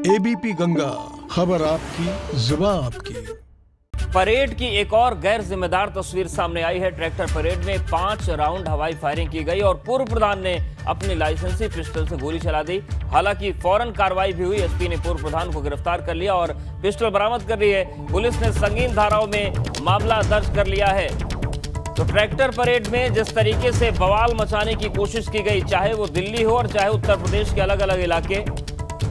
ABP Ganga, खबर आपकी, जुबान आपकी। परेड की एक और गैर जिम्मेदार तस्वीर सामने आई है। ट्रैक्टर परेड में 5 राउंड हवाई फायरिंग की गई और पूर्व प्रधान ने अपनी लाइसेंसी पिस्टल से गोली चला दी। हालांकि फौरन कार्रवाई भी हुई। एसपी ने पूर्व प्रधान को गिरफ्तार कर लिया और पिस्टल बरामद कर ली है। पुलिस ने संगीन धाराओं में मामला दर्ज कर लिया है। तो ट्रैक्टर परेड में जिस तरीके से बवाल मचाने की कोशिश की गई, चाहे वो दिल्ली हो और चाहे उत्तर प्रदेश के अलग अलग इलाके,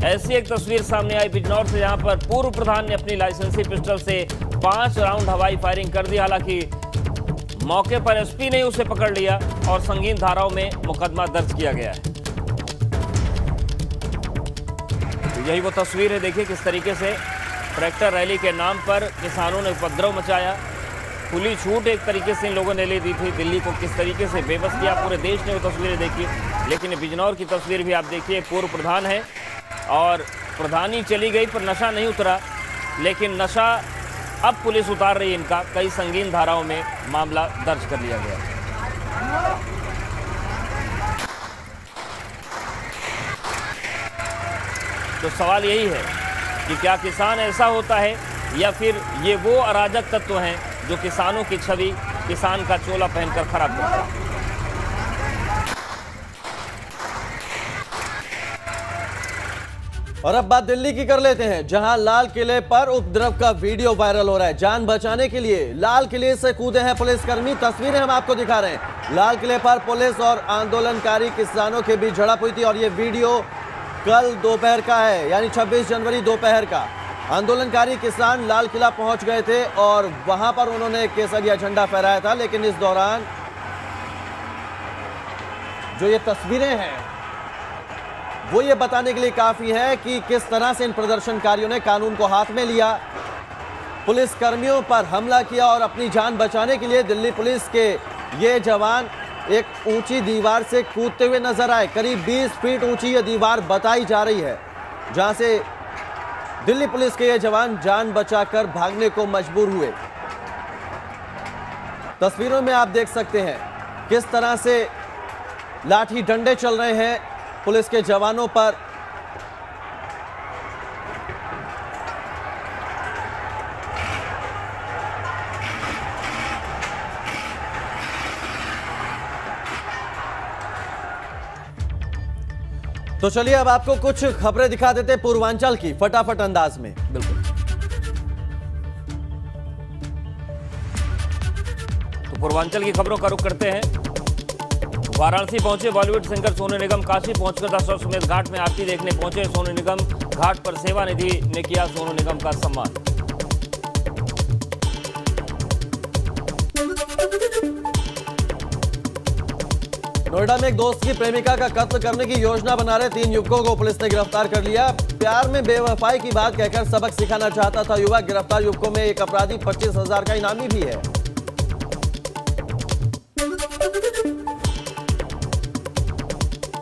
ऐसी एक तस्वीर सामने आई बिजनौर से, जहां पर पूर्व प्रधान ने अपनी लाइसेंसी पिस्टल से 5 राउंड हवाई फायरिंग कर दी। हालांकि मौके पर एसपी ने उसे पकड़ लिया और संगीन धाराओं में मुकदमा दर्ज किया गया है। तो यही वो तस्वीर है। देखिए किस तरीके से ट्रैक्टर रैली के नाम पर किसानों ने उपद्रव मचाया। खुली छूट एक तरीके से इन लोगों ने ले दी थी। दिल्ली को किस तरीके से बेबस किया, पूरे देश ने वो तस्वीरें देखी। लेकिन बिजनौर की तस्वीर भी आप देखिए, पूर्व प्रधान है और प्रधानी चली गई पर नशा नहीं उतरा। लेकिन नशा अब पुलिस उतार रही है इनका। कई संगीन धाराओं में मामला दर्ज कर लिया गया। तो सवाल यही है कि क्या किसान ऐसा होता है या फिर ये वो अराजक तत्व हैं जो किसानों की छवि, किसान का चोला पहनकर खराब करता है। और अब बात दिल्ली की कर लेते हैं, जहां लाल किले पर उपद्रव का वीडियो वायरल हो रहा है। जान बचाने के लिए लाल किले से कूदे हैं पुलिसकर्मी। तस्वीरें हम आपको दिखा रहे हैं। लाल किले पर पुलिस और आंदोलनकारी किसानों के बीच झड़प हुई थी और ये वीडियो कल दोपहर का है, यानी 26 जनवरी दोपहर का। आंदोलनकारी किसान लाल किला पहुंच गए थे और वहां पर उन्होंने केसरिया झंडा फहराया था। लेकिन इस दौरान जो ये तस्वीरें हैं वो ये बताने के लिए काफी है कि किस तरह से इन प्रदर्शनकारियों ने कानून को हाथ में लिया, पुलिस कर्मियों पर हमला किया और अपनी जान बचाने के लिए दिल्ली पुलिस के ये जवान एक ऊंची दीवार से कूदते हुए नजर आए। करीब 20 फीट ऊंची ये दीवार बताई जा रही है, जहां से दिल्ली पुलिस के ये जवान जान बचाकर भागने को मजबूर हुए। तस्वीरों में आप देख सकते हैं किस तरह से लाठी डंडे चल रहे हैं पुलिस के जवानों पर। तो चलिए अब आपको कुछ खबरें दिखा देते हैं पूर्वांचल की, फटाफट अंदाज में। बिल्कुल। तो पूर्वांचल की खबरों का रुख करते हैं। वाराणसी पहुंचे बॉलीवुड सिंगर सोनू निगम। काशी पहुंचकर दशाश्वमेध घाट में आरती देखने पहुंचे सोनू निगम। घाट पर सेवा निधि ने किया सोनू निगम का सम्मान। नोएडा में एक दोस्त की प्रेमिका का कत्ल करने की योजना बना रहे 3 युवकों को पुलिस ने गिरफ्तार कर लिया। प्यार में बेवफाई की बात कहकर सबक सिखाना चाहता था युवक। गिरफ्तार युवकों में एक अपराधी 25,000 का इनामी भी है।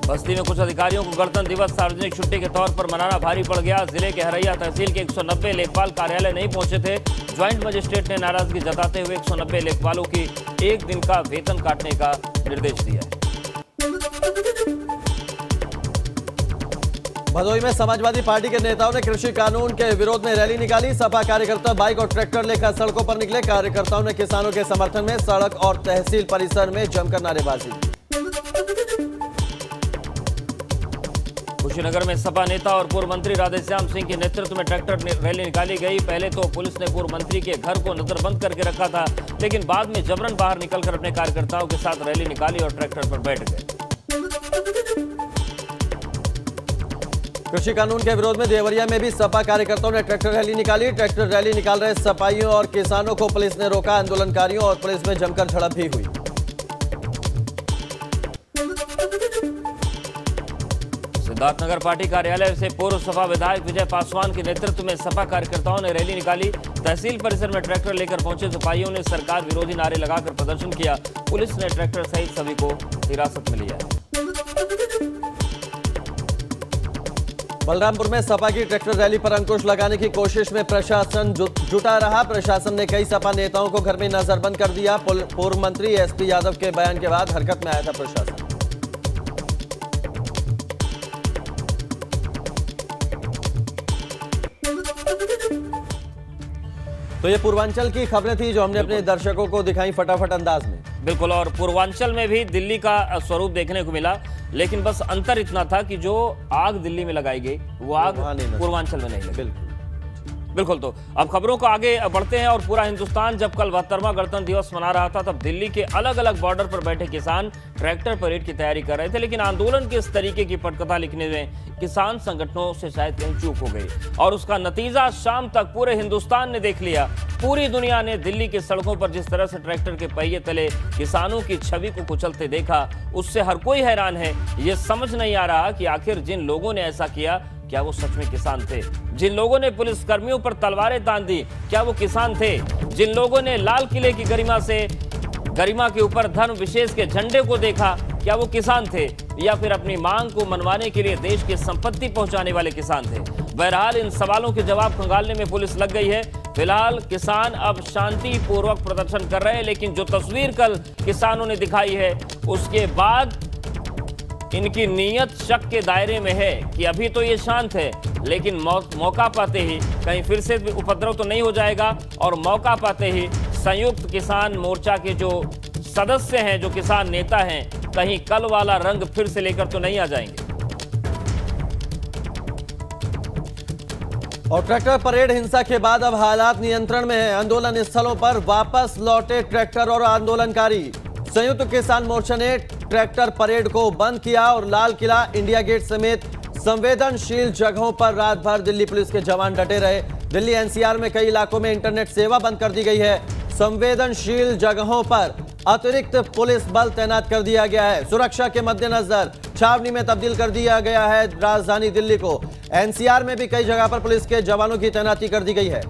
बस्ती में कुछ अधिकारियों को गणतंत्र दिवस सार्वजनिक छुट्टी के तौर पर मनाना भारी पड़ गया। जिले के हरैया तहसील के 190 लेखपाल कार्यालय नहीं पहुंचे थे। ज्वाइंट मजिस्ट्रेट ने नाराजगी जताते हुए 190 लेखपालों की एक दिन का वेतन काटने का निर्देश दिया है। भदोही में समाजवादी पार्टी के नेताओं ने कृषि कानून के विरोध में रैली निकाली। सपा कार्यकर्ता बाइक और ट्रैक्टर लेकर सड़कों पर निकले। कार्यकर्ताओं ने किसानों के समर्थन में सड़क और तहसील परिसर में जमकर नारेबाजी की। कुशीनगर में सपा नेता और पूर्व मंत्री राधेश्याम सिंह के नेतृत्व में ट्रैक्टर रैली निकाली गई। पहले तो पुलिस ने पूर्व मंत्री के घर को नजरबंद करके रखा था, लेकिन बाद में जबरन बाहर निकलकर अपने कार्यकर्ताओं के साथ रैली निकाली और ट्रैक्टर पर बैठ गए। कृषि कानून के विरोध में देवरिया में भी सपा कार्यकर्ताओं ने ट्रैक्टर रैली निकाली। ट्रैक्टर रैली निकाल रहे सपाइयों और किसानों को पुलिस ने रोका। आंदोलनकारियों और पुलिस में जमकर झड़प भी हुई। सिद्धार्थनगर पार्टी कार्यालय से पूर्व सपा विधायक विजय पासवान के नेतृत्व में सपा कार्यकर्ताओं ने रैली निकाली। तहसील परिसर में ट्रैक्टर लेकर पहुंचे सिपाहियों ने सरकार विरोधी नारे लगाकर प्रदर्शन किया। पुलिस ने ट्रैक्टर सहित सभी को हिरासत में लिया। बलरामपुर में सपा की ट्रैक्टर रैली पर अंकुश लगाने की कोशिश में प्रशासन जुटा रहा। प्रशासन ने कई सपा नेताओं को घर में नजरबंद कर दिया। पूर्व मंत्री एसपी यादव के बयान के बाद हरकत में आया था प्रशासन। तो ये पूर्वांचल की खबरें थी जो हमने अपने दर्शकों को दिखाई फटाफट अंदाज में। बिल्कुल, और पूर्वांचल में भी दिल्ली का स्वरूप देखने को मिला, लेकिन बस अंतर इतना था कि जो आग दिल्ली में लगाई गई वो आग पूर्वांचल में नहीं लगी। बिल्कुल बिल्कुल। तो अब खबरों को आगे बढ़ते हैं। और पूरा हिंदुस्तान जब कल 72वां गणतंत्र दिवस मना रहा था, तब दिल्ली के अलग अलग बॉर्डर पर बैठे किसान ट्रैक्टर परेड की तैयारी कर रहे थे, लेकिन आंदोलन के इस तरीके की पटकथा लिखने में किसान संगठनों से शायद कहीं चूक हो गई, और उसका नतीजा शाम तक पूरे हिंदुस्तान ने देख लिया। पूरी दुनिया ने दिल्ली की सड़कों पर जिस तरह से ट्रैक्टर के पहिए तले किसानों की छवि को कुचलते देखा, उससे हर कोई हैरान है। ये समझ नहीं आ रहा कि आखिर जिन लोगों ने ऐसा किया, क्या वो सच में किसान थे? जिन लोगों ने पुलिस कर्मियों पर तलवारें तान दी, क्या वो किसान थे? जिन लोगों ने लाल किले की गरिमा के ऊपर धर्म विशेष के झंडे को देखा, क्या वो किसान थे? या फिर अपनी मांग को मनवाने के लिए देश की संपत्ति पहुंचाने वाले किसान थे? बहरहाल इन सवालों के जवाब खंगालने में पुलिस लग गई है। फिलहाल किसान अब शांतिपूर्वक प्रदर्शन कर रहे हैं, लेकिन जो तस्वीर कल किसानों ने दिखाई है, उसके बाद इनकी नीयत शक के दायरे में है कि अभी तो ये शांत है, लेकिन मौका पाते ही कहीं फिर से उपद्रव तो नहीं हो जाएगा, और मौका पाते ही संयुक्त किसान मोर्चा के जो सदस्य हैं, जो किसान नेता हैं, कहीं कल वाला रंग फिर से लेकर तो नहीं आ जाएंगे। और ट्रैक्टर परेड हिंसा के बाद अब हालात नियंत्रण में है। आंदोलन स्थलों पर वापस लौटे ट्रैक्टर और आंदोलनकारी। संयुक्त किसान मोर्चा ने ट्रैक्टर परेड को बंद किया और लाल किला, इंडिया गेट समेत संवेदनशील जगहों पर रात भर दिल्ली पुलिस के जवान डटे रहे। दिल्ली एनसीआर में कई इलाकों में इंटरनेट सेवा बंद कर दी गई है। संवेदनशील जगहों पर अतिरिक्त पुलिस बल तैनात कर दिया गया है। सुरक्षा के मद्देनजर छावनी में तब्दील कर दिया गया है राजधानी दिल्ली को। एनसीआर में भी कई जगह पर पुलिस के जवानों की तैनाती कर दी गई है।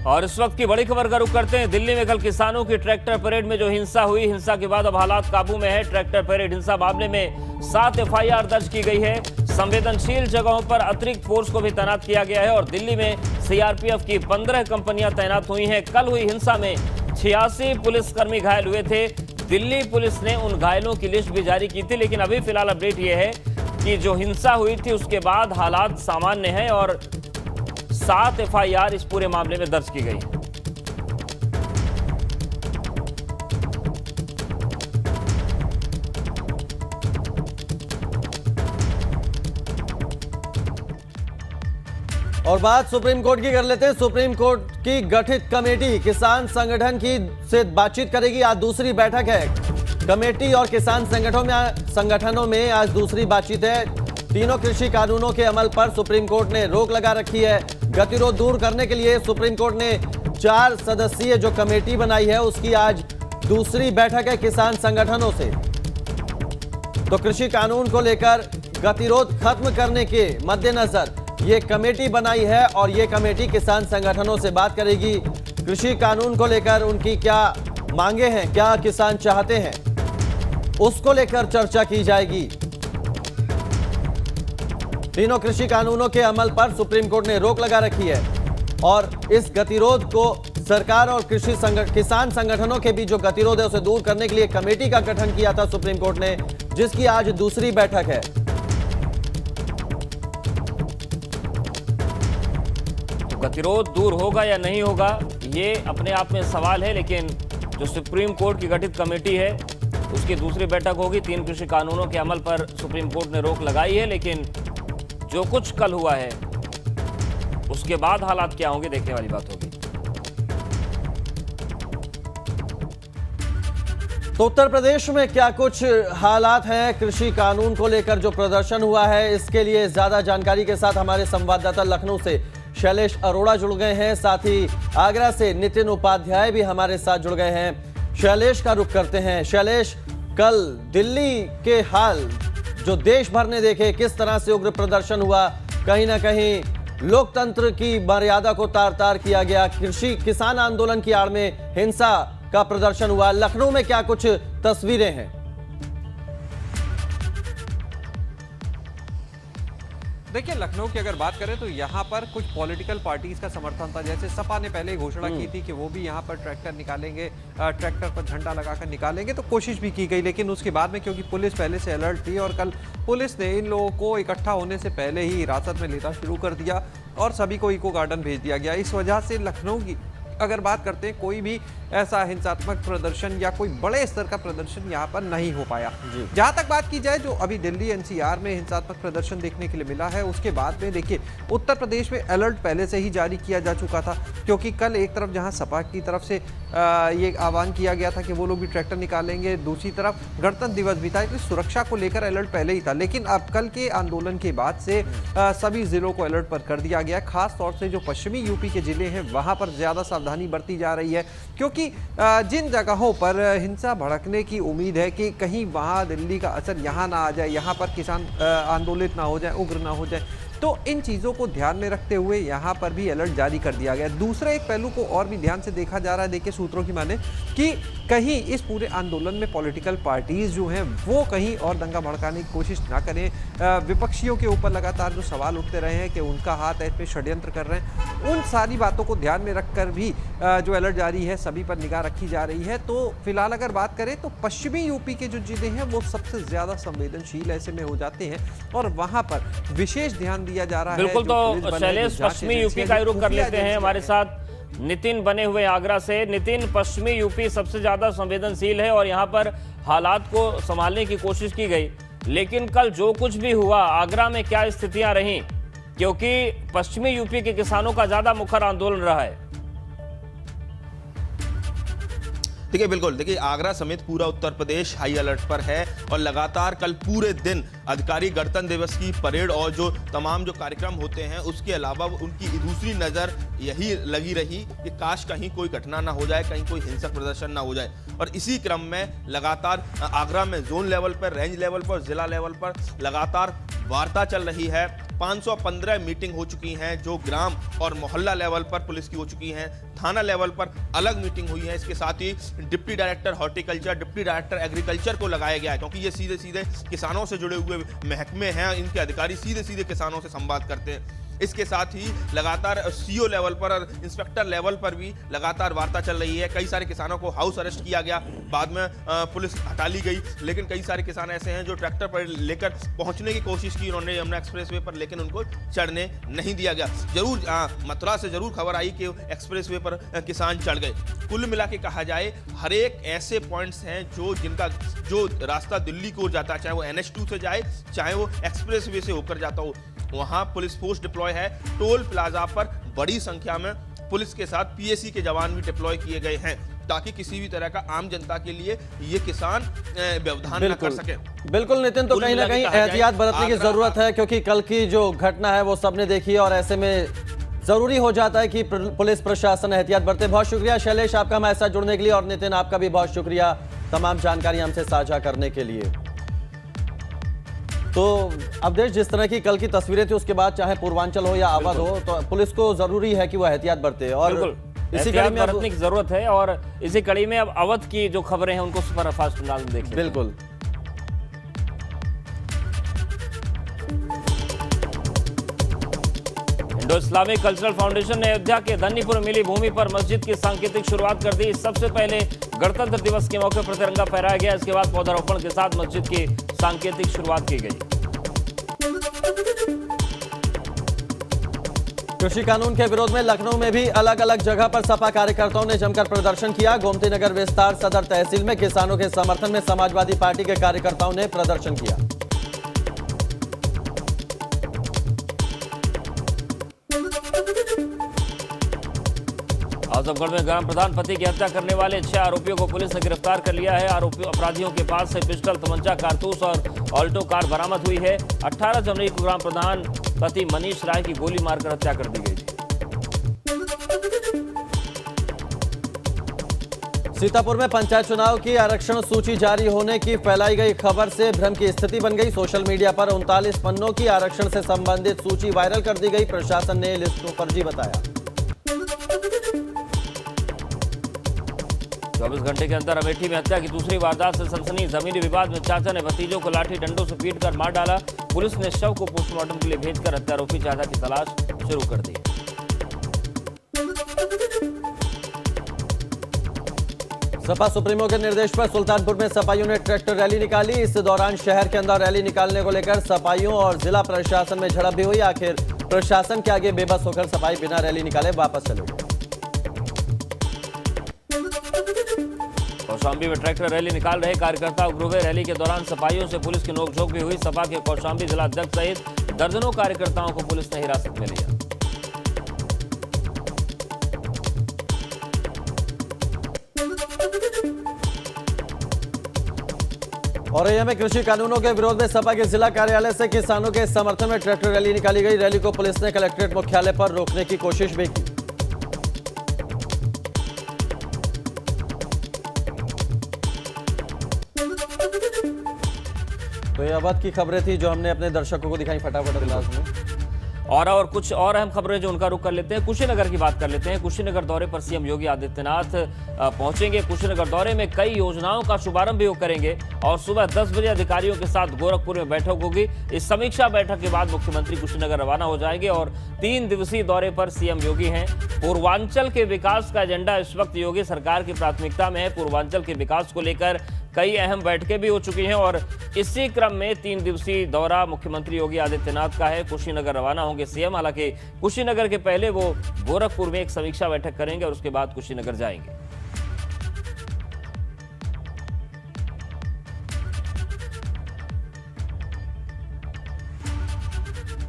और इस वक्त की बड़ी खबर का रुख करते हैं। दिल्ली में कल किसानों की ट्रैक्टर परेड में जो हिंसा हुई, हिंसा के बाद अब हालात काबू में है। ट्रैक्टर परेड हिंसा मामले में 7 एफआईआर दर्ज की गई है। संवेदनशील जगहों पर अतिरिक्त फोर्स को भी तैनात किया गया है, और दिल्ली में सीआरपीएफ की 15 कंपनियां तैनात हुई हैं। कल हुई हिंसा में 86 पुलिसकर्मी घायल हुए थे। दिल्ली पुलिस ने उन घायलों की लिस्ट भी जारी की थी, लेकिन अभी फिलहाल अपडेट यह है कि जो हिंसा हुई थी उसके बाद हालात सामान्य हैं, और 7 एफआईआर इस पूरे मामले में दर्ज की गई। और बात सुप्रीम कोर्ट की कर लेते हैं। सुप्रीम कोर्ट की गठित कमेटी किसान संगठन की से बातचीत करेगी। आज दूसरी बैठक है। कमेटी और किसान संगठनों में आज दूसरी बातचीत है। तीनों कृषि कानूनों के अमल पर सुप्रीम कोर्ट ने रोक लगा रखी है। गतिरोध दूर करने के लिए सुप्रीम कोर्ट ने 4 सदस्यीय जो कमेटी बनाई है, उसकी आज दूसरी बैठक है किसान संगठनों से। तो कृषि कानून को लेकर गतिरोध खत्म करने के मद्देनजर ये कमेटी बनाई है, और ये कमेटी किसान संगठनों से बात करेगी। कृषि कानून को लेकर उनकी क्या मांगे हैं, क्या किसान चाहते हैं, उसको लेकर चर्चा की जाएगी। तीनों कृषि कानूनों के अमल पर सुप्रीम कोर्ट ने रोक लगा रखी है, और इस गतिरोध को सरकार और किसान संगठनों के बीच जो गतिरोध है उसे दूर करने के लिए कमेटी का गठन किया था सुप्रीम कोर्ट ने, जिसकी आज दूसरी बैठक है। तो गतिरोध दूर होगा या नहीं होगा, ये अपने आप में सवाल है, लेकिन जो सुप्रीम कोर्ट की गठित कमेटी है उसकी दूसरी बैठक होगी। 3 कृषि कानूनों के अमल पर सुप्रीम कोर्ट ने रोक लगाई है, लेकिन जो कुछ कल हुआ है उसके बाद हालात क्या होंगे, देखने वाली बात होगी। तो उत्तर प्रदेश में क्या कुछ हालात हैं कृषि कानून को लेकर जो प्रदर्शन हुआ है, इसके लिए ज्यादा जानकारी के साथ हमारे संवाददाता लखनऊ से शैलेश अरोड़ा जुड़ गए हैं। साथ ही आगरा से नितिन उपाध्याय भी हमारे साथ जुड़ गए हैं। शैलेश का रुख करते हैं। शैलेश, कल दिल्ली के हाल जो देश भर ने देखे, किस तरह से उग्र प्रदर्शन हुआ, कहीं ना कहीं लोकतंत्र की मर्यादा को तार तार किया गया, किसान आंदोलन की आड़ में हिंसा का प्रदर्शन हुआ। लखनऊ में क्या कुछ तस्वीरें हैं? देखिए, लखनऊ की अगर बात करें तो यहाँ पर कुछ पॉलिटिकल पार्टीज का समर्थन था। जैसे सपा ने पहले घोषणा की थी कि वो भी यहाँ पर ट्रैक्टर निकालेंगे, ट्रैक्टर पर झंडा लगाकर निकालेंगे, तो कोशिश भी की गई। लेकिन उसके बाद में क्योंकि पुलिस पहले से अलर्ट थी और कल पुलिस ने इन लोगों को इकट्ठा होने से पहले ही हिरासत में लेना शुरू कर दिया और सभी को इको गार्डन भेज दिया गया। इस वजह से लखनऊ की अगर बात करते हैं, कोई भी ऐसा हिंसात्मक प्रदर्शन या कोई बड़े स्तर का प्रदर्शन यहाँ पर नहीं हो पाया। जहाँ तक बात की जाए, जो अभी दिल्ली एनसीआर में हिंसात्मक प्रदर्शन देखने के लिए मिला है, उसके बाद में देखिए उत्तर प्रदेश में अलर्ट पहले से ही जारी किया जा चुका था। क्योंकि कल एक तरफ जहाँ सपा की तरफ से ये आह्वान किया गया था कि वो लोग भी ट्रैक्टर निकालेंगे, दूसरी तरफ गणतंत्र दिवस भी था, इसलिए सुरक्षा को लेकर अलर्ट पहले ही था। लेकिन अब कल के आंदोलन के बाद से सभी जिलों को अलर्ट पर कर दिया गया। खास तौर से जो पश्चिमी यूपी के जिले हैं वहाँ पर ज़्यादा सावधानी बरती जा रही है, क्योंकि जिन जगहों पर हिंसा भड़कने की उम्मीद है कि कहीं वहाँ दिल्ली का असर यहाँ ना आ जाए, यहाँ पर किसान आंदोलित ना हो जाए, उग्र ना हो जाए, तो इन चीज़ों को ध्यान में रखते हुए यहाँ पर भी अलर्ट जारी कर दिया गया। दूसरे एक पहलू को और भी ध्यान से देखा जा रहा है, देखिए सूत्रों की माने कि कहीं इस पूरे आंदोलन में पॉलिटिकल पार्टीज जो हैं वो कहीं और दंगा भड़काने की कोशिश ना करें। विपक्षियों के ऊपर लगातार जो सवाल उठते रहे हैं कि उनका हाथ है इसमें, षड्यंत्र कर रहे हैं, उन सारी बातों को ध्यान में रखकर भी जो अलर्ट जारी है सभी पर निगाह रखी जा रही है। तो फिलहाल अगर बात करें तो पश्चिमी यूपी के जो जिले हैं वो सबसे ज़्यादा संवेदनशील ऐसे में हो जाते हैं और वहाँ पर विशेष ध्यान दिया जा रहा है। बिल्कुल, तो शैलेश पश्चिमी यूपी का रुख कर लेते हैं। हमारे साथ नितिन बने हुए आगरा से। नितिन, पश्चिमी यूपी सबसे ज्यादा संवेदनशील है और यहाँ पर हालात को संभालने की कोशिश की गई, लेकिन कल जो कुछ भी हुआ आगरा में क्या स्थितियां रहीं, क्योंकि पश्चिमी यूपी के किसानों का ज्यादा मुखर आंदोलन रहा है। देखिए, बिल्कुल, देखिए आगरा समेत पूरा उत्तर प्रदेश हाई अलर्ट पर है और लगातार कल पूरे दिन अधिकारी गणतंत्र दिवस की परेड और जो तमाम जो कार्यक्रम होते हैं उसके अलावा उनकी दूसरी नज़र यही लगी रही कि काश कहीं कोई घटना ना हो जाए, कहीं कोई हिंसक प्रदर्शन ना हो जाए। और इसी क्रम में लगातार आगरा में जोन लेवल पर, रेंज लेवल पर, जिला लेवल पर लगातार वार्ता चल रही है। 515 मीटिंग हो चुकी हैं, जो ग्राम और मोहल्ला लेवल पर पुलिस की हो चुकी हैं, थाना लेवल पर अलग मीटिंग हुई है। इसके साथ ही deputy director horticulture, deputy director agriculture को लगाया गया है, क्योंकि ये सीधे सीधे किसानों से जुड़े हुए महकमे हैं, इनके अधिकारी सीधे सीधे किसानों से संवाद करते हैं। इसके साथ ही लगातार सीओ लेवल पर और इंस्पेक्टर लेवल पर भी लगातार वार्ता चल रही है। कई सारे किसानों को हाउस अरेस्ट किया गया, बाद में पुलिस हटा ली गई, लेकिन कई सारे किसान ऐसे हैं जो ट्रैक्टर पर लेकर पहुंचने की कोशिश की उन्होंने यमुना एक्सप्रेसवे पर, लेकिन उनको चढ़ने नहीं दिया गया। जरूर मथुरा से जरूर खबर आई कि एक्सप्रेसवे पर किसान चढ़ गए। कुल मिला के कहा जाए, हर एक ऐसे पॉइंट्स हैं जो रास्ता दिल्ली को जाता है, चाहे वो NH2 से जाए, चाहे वो एक्सप्रेसवे से होकर जाता हो, वहां पुलिस फोर्स डिप्लॉय है। टोल प्लाजा पर बड़ी संख्या में पुलिस के साथ PAC के जवान भी डिप्लॉय किए गए हैं, ताकि किसी भी तरह का आम जनता के लिए ये किसान व्यवधान न कर सके। बिल्कुल नितिन, तो कहीं ना कहीं एहतियात बरतने की जरूरत है, क्योंकि कल की जो घटना है वो सबने देखी है और ऐसे में जरूरी हो जाता है कि पुलिस प्रशासन एहतियात बरते। बहुत शुक्रिया शैलेश आपका हमारे साथ जुड़ने के लिए, और नितिन आपका भी बहुत शुक्रिया तमाम जानकारी हमसे साझा करने के लिए। तो अवधेश, जिस तरह की कल की तस्वीरें थी उसके बाद चाहे पूर्वांचल हो या अवध हो, तो पुलिस को जरूरी है कि वह एहतियात बरते और इसी कड़ी में बरतने की जरूरत है। और इसी कड़ी में अब अवध की जो खबरें हैं उनको सुपरफास्ट अंदाज में देखें। बिल्कुल, इंडो इस्लामिक कल्चरल फाउंडेशन ने अयोध्या के धन्नीपुर मिली भूमि पर मस्जिद की सांकेतिक शुरुआत कर दी। सबसे पहले गणतंत्र दिवस के मौके पर तिरंगा फहराया गया, इसके बाद पौधारोपण के साथ मस्जिद की सांकेतिक शुरुआत की गई। कृषि कानून के विरोध में लखनऊ में भी अलग अलग जगह पर सपा कार्यकर्ताओं ने जमकर प्रदर्शन किया। गोमती नगर विस्तार सदर तहसील में किसानों के समर्थन में समाजवादी पार्टी के कार्यकर्ताओं ने प्रदर्शन किया। आजमगढ़ में ग्राम प्रधान पति की हत्या करने वाले 6 आरोपियों को पुलिस ने गिरफ्तार कर लिया है। अपराधियों के पास से पिस्टल, तमंचा, कारतूस और ऑल्टो कार बरामद हुई है। 18 जनवरी को ग्राम प्रधान पति मनीष राय की गोली मारकर हत्या कर दी गई थी। सीतापुर में पंचायत चुनाव की आरक्षण सूची जारी होने की फैलाई गई खबर से भ्रम की स्थिति बन गई। सोशल मीडिया पर 39 पन्नों की आरक्षण से संबंधित सूची वायरल कर दी गई। प्रशासन ने लिस्ट को फर्जी बताया। 24 घंटे के अंदर अमेठी में हत्या की दूसरी वारदात से सनसनी। जमीनी विवाद में चाचा ने भतीजों को लाठी डंडों से पीटकर मार डाला। पुलिस ने शव को पोस्टमार्टम के लिए भेजकर हत्यारोपी चाचा की तलाश शुरू कर दी। सपा सुप्रीमो के निर्देश पर सुल्तानपुर में सपाइयों ने ट्रैक्टर रैली निकाली। इस दौरान शहर के अंदर रैली निकालने को लेकर सपाइयों और जिला प्रशासन में झड़प भी हुई। आखिर प्रशासन के आगे बेबस होकर सपाई बिना रैली निकाले वापस चले गए। कौशाम्बी में ट्रैक्टर रैली निकाल रहे कार्यकर्ता उग्र हुए। रैली के दौरान सपाइयों से पुलिस की नोकझोंक भी हुई। सपा के कौशाम्बी जिला अध्यक्ष सहित दर्जनों कार्यकर्ताओं को पुलिस ने हिरासत में लिया। औरैया में कृषि कानूनों के विरोध में सपा के जिला कार्यालय से किसानों के समर्थन में ट्रैक्टर रैली निकाली गई। रैली को पुलिस ने कलेक्ट्रेट मुख्यालय पर रोकने की कोशिश भी की। तो ये अवध की खबरें थी जो हमने अपने दर्शकों को दिखाई। फटाफट अंदाज में और कुछ और अहम खबरें जो उनका रुख कर लेते हैं। कुशीनगर की बात कर लेते हैं। कुशीनगर दौरे पर सीएम योगी आदित्यनाथ पहुंचेंगे। कुशीनगर दौरे में कई योजनाओं का शुभारंभ भी वो करेंगे और सुबह 10 बजे अधिकारियों के साथ गोरखपुर में बैठक होगी। इस समीक्षा बैठक के बाद मुख्यमंत्री कुशीनगर रवाना हो जाएंगे और 3 दिवसीय दौरे पर सीएम योगी हैं। पूर्वांचल के विकास का एजेंडा इस वक्त योगी सरकार की प्राथमिकता में है। पूर्वांचल के विकास को लेकर कई अहम बैठकें भी हो चुकी हैं और इसी क्रम में 3 दिवसीय दौरा मुख्यमंत्री योगी आदित्यनाथ का है। कुशीनगर रवाना होंगे सीएम। हालांकि कुशीनगर के पहले वो गोरखपुर में एक समीक्षा बैठक करेंगे और उसके बाद कुशीनगर जाएंगे।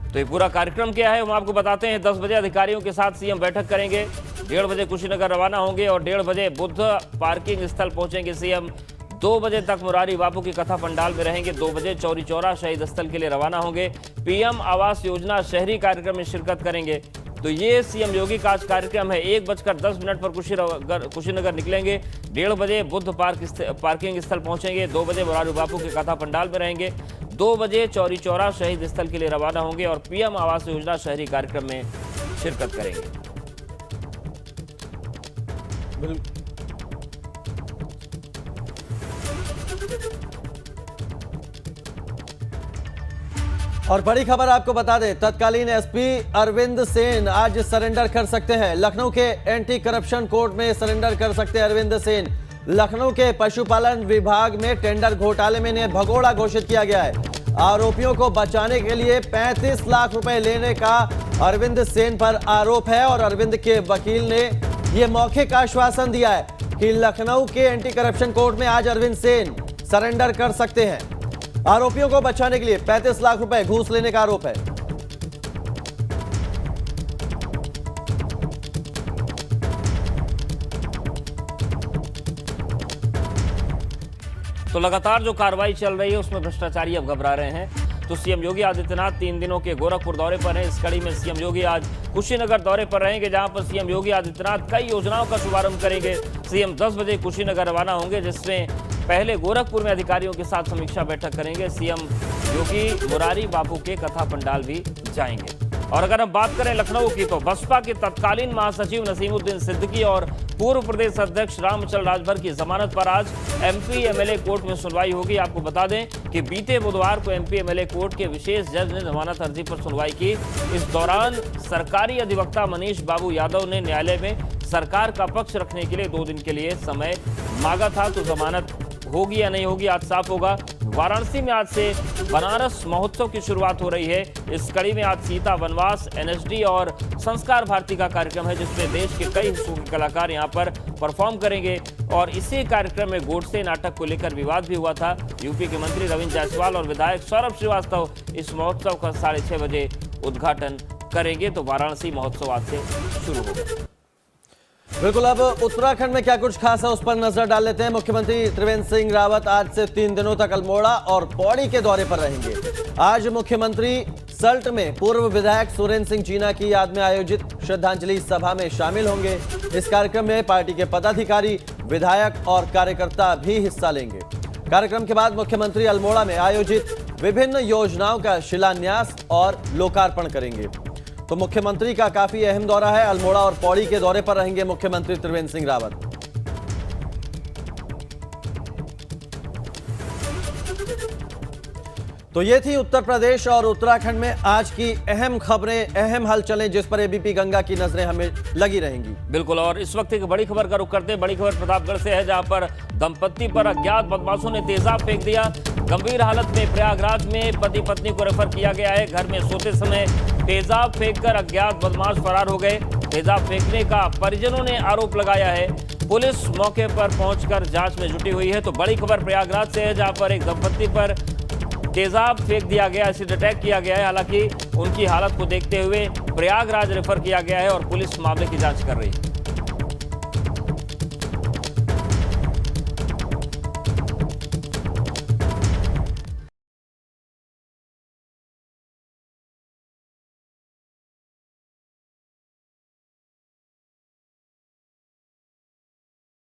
तो ये पूरा कार्यक्रम क्या है हम आपको बताते हैं। 10 बजे अधिकारियों के साथ सीएम बैठक करेंगे। 1:30 बजे कुशीनगर रवाना होंगे और 1:30 बजे बुद्ध पार्किंग स्थल पहुंचेंगे सीएम। 2 बजे तक मुरारी बापू की कथा पंडाल में रहेंगे। 2 बजे चौरी चौरा शहीद स्थल के लिए रवाना होंगे। पीएम आवास योजना शहरी कार्यक्रम में शिरकत करेंगे। तो ये सीएम योगी का आज कार्यक्रम है। 1:10 पर कुशीनगर निकलेंगे। 1:30 बजे बुद्ध पार्किंग स्थल पहुंचेंगे। 2 बजे मुरारी बापू की कथा पंडाल में रहेंगे। 2 बजे चौरी चौरा शहीद स्थल के लिए रवाना होंगे और पीएम आवास योजना शहरी कार्यक्रम में शिरकत करेंगे। और बड़ी खबर आपको बता दें, तत्कालीन एसपी अरविंद सेन आज सरेंडर कर सकते हैं। लखनऊ के एंटी करप्शन कोर्ट में सरेंडर कर सकते हैं अरविंद सेन। लखनऊ के पशुपालन विभाग में टेंडर घोटाले में इन्हें भगोड़ा घोषित किया गया है। आरोपियों को बचाने के लिए 35 लाख रुपए लेने का अरविंद सेन पर आरोप है और अरविंद के वकील ने यह मौखिक आश्वासन दिया है कि लखनऊ के एंटी करप्शन कोर्ट में आज अरविंद सेन सरेंडर कर सकते हैं। आरोपियों को बचाने के लिए 35 लाख रुपए घूस लेने का आरोप है। तो लगातार जो कार्रवाई चल रही है उसमें भ्रष्टाचारी अब घबरा रहे हैं। तो सीएम योगी आदित्यनाथ 3 दिनों के गोरखपुर दौरे पर हैं। इस कड़ी में सीएम योगी आज कुशीनगर दौरे पर रहेंगे, जहां पर सीएम योगी आदित्यनाथ कई योजनाओं का शुभारंभ करेंगे। सीएम 10 बजे कुशीनगर रवाना होंगे, जिसमें पहले गोरखपुर में अधिकारियों के साथ समीक्षा बैठक करेंगे। सीएम योगी मुरारी बापू के कथा पंडाल भी जाएंगे। और अगर हम बात करें लखनऊ की, तो बसपा के तत्कालीन महासचिव नसीमुद्दीन सिद्दीकी और पूर्व प्रदेश अध्यक्ष रामचंद्र राजभर की जमानत पर आज एमपी एमएलए कोर्ट में सुनवाई होगी। आपको बता दें कि बीते बुधवार को एमपी एमएलए कोर्ट के विशेष जज ने जमानत अर्जी पर सुनवाई की। इस दौरान सरकारी अधिवक्ता मनीष बाबू यादव ने न्यायालय में सरकार का पक्ष रखने के लिए 2 दिन के लिए समय मांगा था। तो जमानत होगी या नहीं होगी आज साफ होगा। वाराणसी में आज से बनारस महोत्सव की शुरुआत हो रही है। इस कड़ी में आज सीता वनवास, एनएसडी और संस्कार भारती का कार्यक्रम है, जिसमें देश के कई हिस्सों के कलाकार यहां पर परफॉर्म करेंगे। और इसी कार्यक्रम में गोडसे नाटक को लेकर विवाद भी हुआ था। यूपी के मंत्री रविंद्र जायसवाल और विधायक सौरभ श्रीवास्तव इस महोत्सव का 6:30 बजे उद्घाटन करेंगे। तो वाराणसी महोत्सव आज से शुरू होगा। बिल्कुल, अब उत्तराखंड में क्या कुछ खास है उस पर नजर डाल लेते हैं। मुख्यमंत्री त्रिवेंद्र सिंह रावत आज से 3 दिनों तक अल्मोड़ा और पौड़ी के दौरे पर रहेंगे। आज मुख्यमंत्री सल्ट में पूर्व विधायक सुरेंद्र सिंह जीना की याद में आयोजित श्रद्धांजलि सभा में शामिल होंगे। इस कार्यक्रम में पार्टी के पदाधिकारी, विधायक और कार्यकर्ता भी हिस्सा लेंगे। कार्यक्रम के बाद मुख्यमंत्री अल्मोड़ा में आयोजित विभिन्न योजनाओं का शिलान्यास और लोकार्पण करेंगे। तो मुख्यमंत्री का काफी अहम दौरा है। अल्मोड़ा और पौड़ी के दौरे पर रहेंगे मुख्यमंत्री त्रिवेंद्र सिंह रावत। तो ये थी उत्तर प्रदेश और उत्तराखंड में आज की अहम खबरें, अहम हलचलें, जिस पर एबीपी गंगा की नजरें हमें लगी रहेंगी। बिल्कुल। और इस वक्त एक बड़ी खबर का रुख करते हैं। बड़ी खबर प्रतापगढ़ से है, जहां पर दंपत्ति पर अज्ञात बदमाशों ने तेजाब फेंक दिया। गंभीर हालत में प्रयागराज में पति पत्नी को रेफर किया गया है। घर में सोते समय तेजाब फेंककर अज्ञात बदमाश फरार हो गए। तेजाब फेंकने का परिजनों ने आरोप लगाया है। पुलिस मौके पर पहुंचकर जांच में जुटी हुई है। तो बड़ी खबर प्रयागराज से है, जहां पर एक दंपत्ति पर तेजाब फेंक दिया गया, एसिड अटैक किया गया है। हालांकि उनकी हालत को देखते हुए प्रयागराज रेफर किया गया है और पुलिस मामले की जांच कर रही है।